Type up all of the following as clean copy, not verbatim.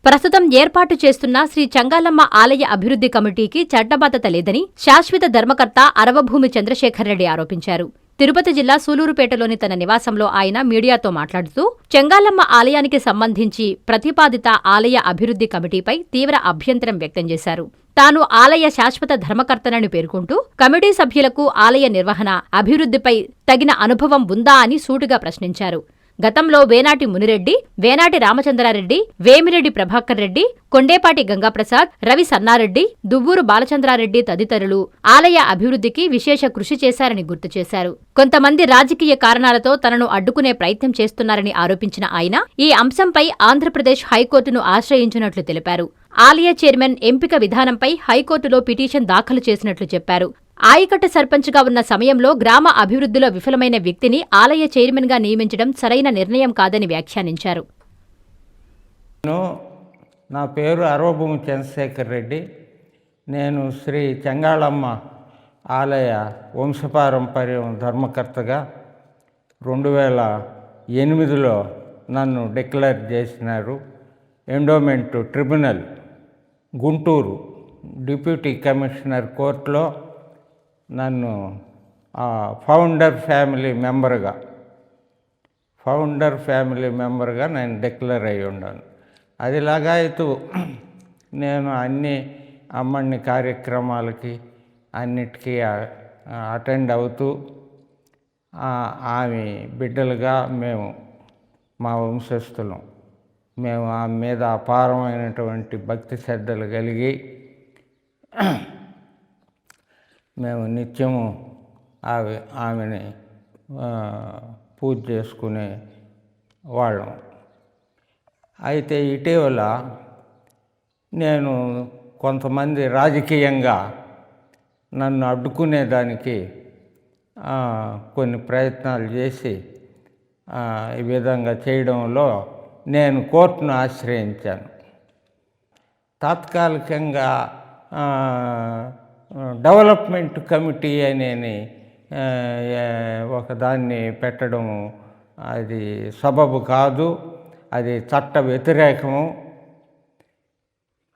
ప్రస్తుతం ఏర్పాటు చేస్తున్న శ్రీ చంగాళమ్మ ఆలయ అభివృద్ధి కమిటీకి చట్టబద్ధత లేదని శాశ్వత ధర్మకర్త అరవభూమి చంద్రశేఖర్రెడ్డి ఆరోపించారు. తిరుపతి జిల్లా సూలూరుపేటలోని తన నివాసంలో ఆయన మీడియాతో మాట్లాడుతూ చెంగాళమ్మ ఆలయానికి సంబంధించి ప్రతిపాదిత ఆలయ అభివృద్ధి కమిటీపై తీవ్ర అభ్యంతరం వ్యక్తం చేశారు. తాను ఆలయ శాశ్వత ధర్మకర్తనని పేర్కొంటూ కమిటీ సభ్యులకు ఆలయ నిర్వహణ, అభివృద్ధిపై తగిన అనుభవం ఉందా అని సూటిగా ప్రశ్నించారు. గతంలో వేనాటి మునిరెడ్డి, వేనాటి రామచంద్రారెడ్డి, వేమిరెడ్డి ప్రభాకర్ రెడ్డి, కొండేపాటి గంగాప్రసాద్, రవి సన్నారెడ్డి, దువ్వూరు బాలచంద్రారెడ్డి తదితరులు ఆలయ అభివృద్ధికి విశేష కృషి చేశారని గుర్తు చేశారు. కొంతమంది రాజకీయ కారణాలతో తనను అడ్డుకునే ప్రయత్నం చేస్తున్నారని ఆరోపించిన ఆయన ఈ అంశంపై ఆంధ్రప్రదేశ్ హైకోర్టును ఆశ్రయించినట్లు తెలిపారు. ఆలయ చైర్మన్ ఎంపిక విధానంపై హైకోర్టులో పిటిషన్ దాఖలు చేసినట్లు చెప్పారు. ఆయకట్ట సర్పంచ్గా ఉన్న సమయంలో గ్రామ అభివృద్ధిలో విఫలమైన వ్యక్తిని ఆలయ చైర్మన్గా నియమించడం సరైన నిర్ణయం కాదని వ్యాఖ్యానించారు. నా పేరు అరవభూమి చంద్రశేఖర్ రెడ్డి. నేను శ్రీ చెంగాళమ్మ ఆలయ వంశపారంపర్యం ధర్మకర్తగా 2008లో నన్ను డిక్లేర్ చేసినారు. Endowment tribunal Guntur deputy commissioner కోర్టులో నన్ను ఫౌండర్ ఫ్యామిలీ మెంబర్గా నేను డిక్లేర్ అయ్యి ఉన్నాను. అది లాగాయితూ నేను అన్ని అమ్మని కార్యక్రమాలకి అన్నిటికీ అటెండ్ అవుతూ ఆమె బిడ్డలుగా మా వంశస్థులం ఆమె మీద అపారమైనటువంటి భక్తి శ్రద్ధలు కలిగి నిత్యము ఆమెని పూజ చేసుకునే వాళ్ళం. అయితే ఇటీవల నేను కొంతమంది రాజకీయంగా నన్ను అడ్డుకునేదానికి కొన్ని ప్రయత్నాలు చేసి ఈ విధంగా చేయడంలో నేను కోర్టును ఆశ్రయించాను. తాత్కాలికంగా డెవలప్మెంట్ కమిటీ అనేది ఒకదాన్ని పెట్టడం అది సబబు కాదు, అది చట్ట వ్యతిరేకము.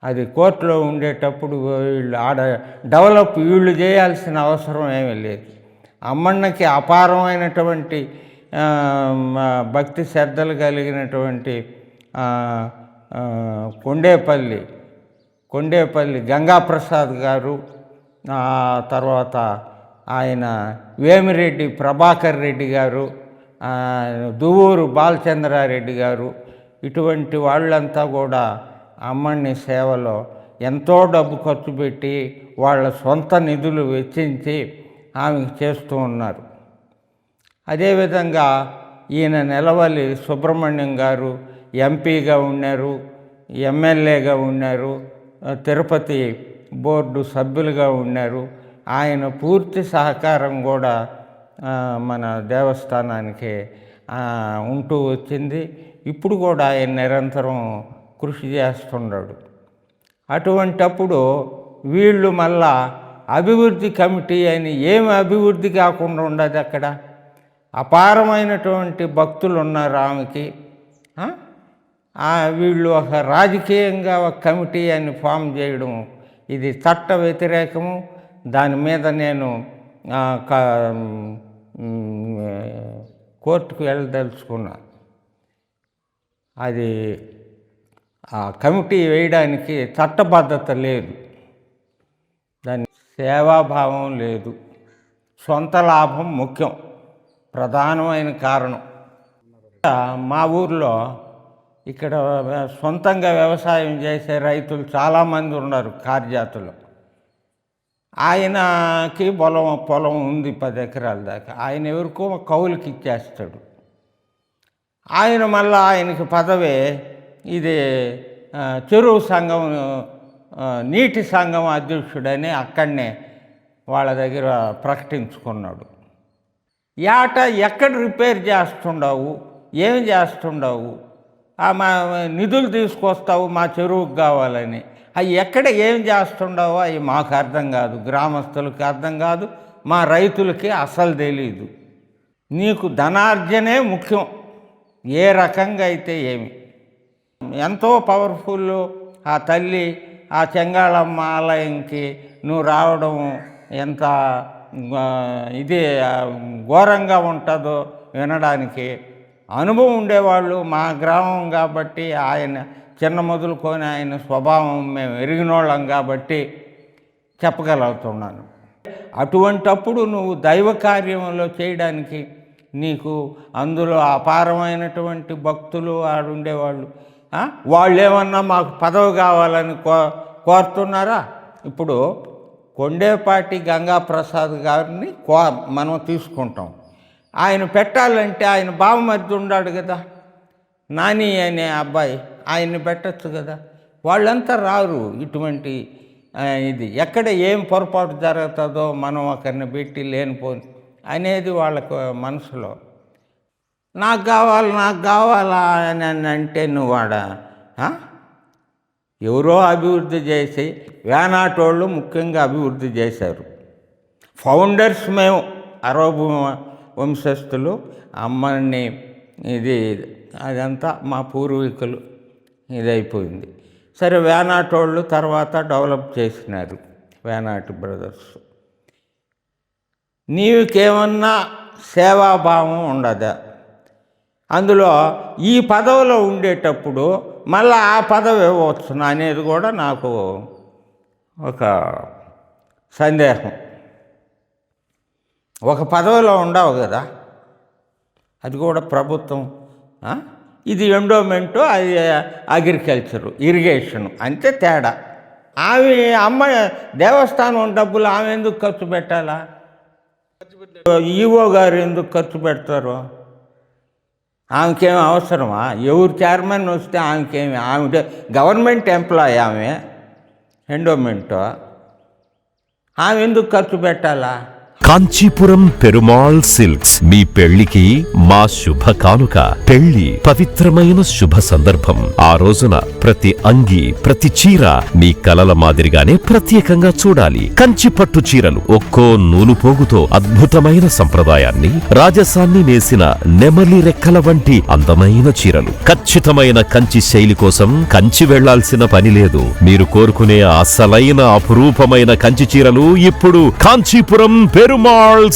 అది కోర్టులో ఉండేటప్పుడు వీళ్ళు చేయాల్సిన అవసరం ఏమీ లేదు. అమ్మన్నకి అపారమైనటువంటి భక్తి శ్రద్ధలు కలిగినటువంటి కొండేపల్లి గంగాప్రసాద్ గారు, తర్వాత ఆయన వేమిరెడ్డి ప్రభాకర్ రెడ్డి గారు, దువ్వూరు బాలచంద్రారెడ్డి గారు, ఇటువంటి వాళ్ళంతా కూడా అమ్మని సేవలో ఎంతో డబ్బు ఖర్చు పెట్టి వాళ్ళ సొంత నిధులు వెచ్చించి ఆమెకు చేస్తూ ఉన్నారు. అదేవిధంగా ఈయన నెలవల్లి సుబ్రహ్మణ్యం గారు ఎంపీగా ఉన్నారు, ఎమ్మెల్యేగా ఉన్నారు, తిరుపతి బోర్డు సభ్యులుగా ఉన్నారు. ఆయన పూర్తి సహకారం కూడా మన దేవస్థానానికి ఉంటూ వచ్చింది. ఇప్పుడు కూడా ఆయన నిరంతరం కృషి చేస్తున్నాడు. అటువంటప్పుడు వీళ్ళు మళ్ళా అభివృద్ధి కమిటీ అని ఏమి అభివృద్ధి కాకుండా ఉండదు. అక్కడ అపారమైనటువంటి భక్తులు ఉన్నారు ఆమెకి. వీళ్ళు ఒక రాజకీయంగా ఒక కమిటీ అని ఫామ్ చేయడం ఇది చట్ట వ్యతిరేకము. దాని మీద నేను కోర్టుకు వెళ్ళదలుచుకున్నా. అది ఆ కమిటీ వేయడానికి చట్టబద్ధత లేదు, దాని సేవాభావం లేదు, సొంత లాభం ముఖ్యం, ప్రధానమైన కారణం. మా ఊర్లో ఇక్కడ సొంతంగా వ్యవసాయం చేసే రైతులు చాలామంది ఉన్నారు, కార్జాతులు. ఆయనకి పొలం ఉంది 10 ఎకరాల దాకా. ఆయన ఎవరికో కౌలుకి ఇచ్చేస్తాడు. ఆయన మళ్ళీ ఆయనకి పదవే ఇది చెరువు సంఘం, నీటి సంఘం అధ్యక్షుడని అక్కడనే వాళ్ళ దగ్గర ప్రకటించుకున్నాడు. ఎక్కడ రిపేర్ చేస్తుండవు, ఏం చేస్తుండవు, మా నిధులు తీసుకొస్తావు మా చెరువుకు కావాలని, అవి ఎక్కడ ఏం చేస్తుండవో అవి మాకు అర్థం కాదు, గ్రామస్తులకు అర్థం కాదు, మా రైతులకి అసలు తెలీదు. నీకు ధనార్జనే ముఖ్యం, ఏ రకంగా అయితే ఏమి. ఎంతో పవర్ఫుల్ ఆ తల్లి, ఆ చెంగాళమ్మ ఆలయంకి నువ్వు రావడం ఎంత ఇది ఘోరంగా ఉంటుందో వినడానికి. అనుభవం ఉండేవాళ్ళు మా గ్రామం కాబట్టి, ఆయన చిన్న మొదలుకొని ఆయన స్వభావం మేము ఎరిగినోళ్ళం కాబట్టి చెప్పగలుగుతున్నాను. అటువంటప్పుడు నువ్వు దైవ కార్యంలో చేయడానికి నీకు అందులో అపారమైనటువంటి భక్తులు ఆడుండేవాళ్ళు. వాళ్ళు ఏమన్నా మాకు పదవి కావాలని కోరుతున్నారా? ఇప్పుడు కొండేపాటి గంగాప్రసాద్ గారిని మనం తీసుకుంటాం. ఆయన పెట్టాలంటే ఆయన బావమరిది ఉన్నాడు కదా, నాని అనే అబ్బాయి, ఆయన్ని పెట్టచ్చు కదా. వాళ్ళంతా రారు. ఇటువంటి ఇది ఎక్కడ ఏం పొరపాటు జరుగుతుందో మనం ఒకరిని పెట్టి లేనిపోని అనేది వాళ్ళకు మనసులో. నాకు కావాలా అని అంటే నువ్వు ఎవరో అభివృద్ధి చేసి వేనాటోళ్ళు ముఖ్యంగా అభివృద్ధి చేశారు. ఫౌండర్స్ మేము అరవభూమి వంశస్థులు. అమ్మని ఇది అదంతా మా పూర్వీకులు ఇదైపోయింది. సరే, వేనాటోళ్ళు తర్వాత డెవలప్ చేసినారు, వేనాటి బ్రదర్స్. నీకేమన్నా సేవాభావం ఉండదా? అందులో ఈ పదవిలో ఉండేటప్పుడు మళ్ళీ ఆ పదవి ఇవ్వచ్చును అనేది కూడా నాకు ఒక సందేహం. ఒక పదవిలో ఉండవు కదా, అది కూడా ప్రభుత్వం. ఇది ఎండోమెంటు, అది అగ్రికల్చరు, ఇరిగేషను, అంతే తేడా. ఆమె అమ్మ దేవస్థానం డబ్బులు ఆమె ఎందుకు ఖర్చు పెట్టాలా? ఈవో గారు ఎందుకు ఖర్చు పెడతారు? ఆమెకేమి అవసరమా? ఎవరు చైర్మన్ వస్తే ఆమెకేమి? ఆమె గవర్నమెంట్ ఎంప్లాయీ, ఆమె ఎండోమెంటు, ఆమె ఎందుకు ఖర్చు పెట్టాలా? కాంచీపురం పెరుమాళ్ సిల్క్స్ మీ పెళ్లికి మా శుభ కానుక. పెళ్లి పవిత్రమైన శుభ సందర్భం. ఆ రోజున ప్రతి అంగి, ప్రతి చీర మీ కలల మాదిరిగానే ప్రత్యేకంగా చూడాలి. కంచి పట్టు చీరలు ఒక్కో నూలు పోగుతో అద్భుతమైన సంప్రదాయాన్ని, రాజసాన్ని నేసిన నెమలి రెక్కల వంటి అందమైన చీరలు. ఖచ్చితమైన కంచి శైలి కోసం కంచి వెళ్లాల్సిన పని లేదు. మీరు కోరుకునే అసలైన అపురూపమైన కంచి చీరలు ఇప్పుడు కాంచీపురం పెరుమాళ్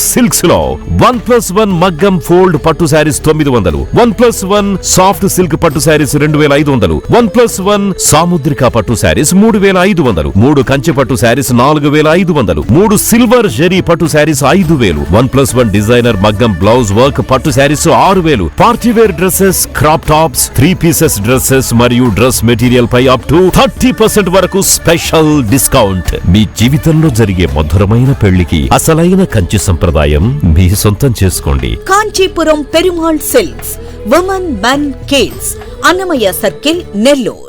సిల్క్స్ లో 1+1 మగ్గం ఫోల్డ్ పట్టు శారీస్ 900, 1+1 సాఫ్ట్ సిల్క్ పట్టు శారీస్ 2500, 1+1 సాముద్రిక పట్టు శారీస్ 3500, 3 కంచి పట్టు శారీస్ 4500, 3 సిల్వర్ జరీ పట్టు శారీస్ 5000, 1+1 డిజైనర్ మగ్గం బ్లౌజ్ వర్క్ పట్టు saris 6000, partywear dresses, crop tops, 3 pieces dresses మరియు డ్రెస్ మెటీరియల్ పై అప్ టు 30% వరకు స్పెషల్ డిస్కౌంట్. మీ జీవితంలో జరిగే మధురమైన పెళ్లికి అసలైన కంచి సంప్రదాయం మీ సొంతం చేసుకోండి. Kanchipuram Perumal silks, women men kids, Annamayya circle, Nellore.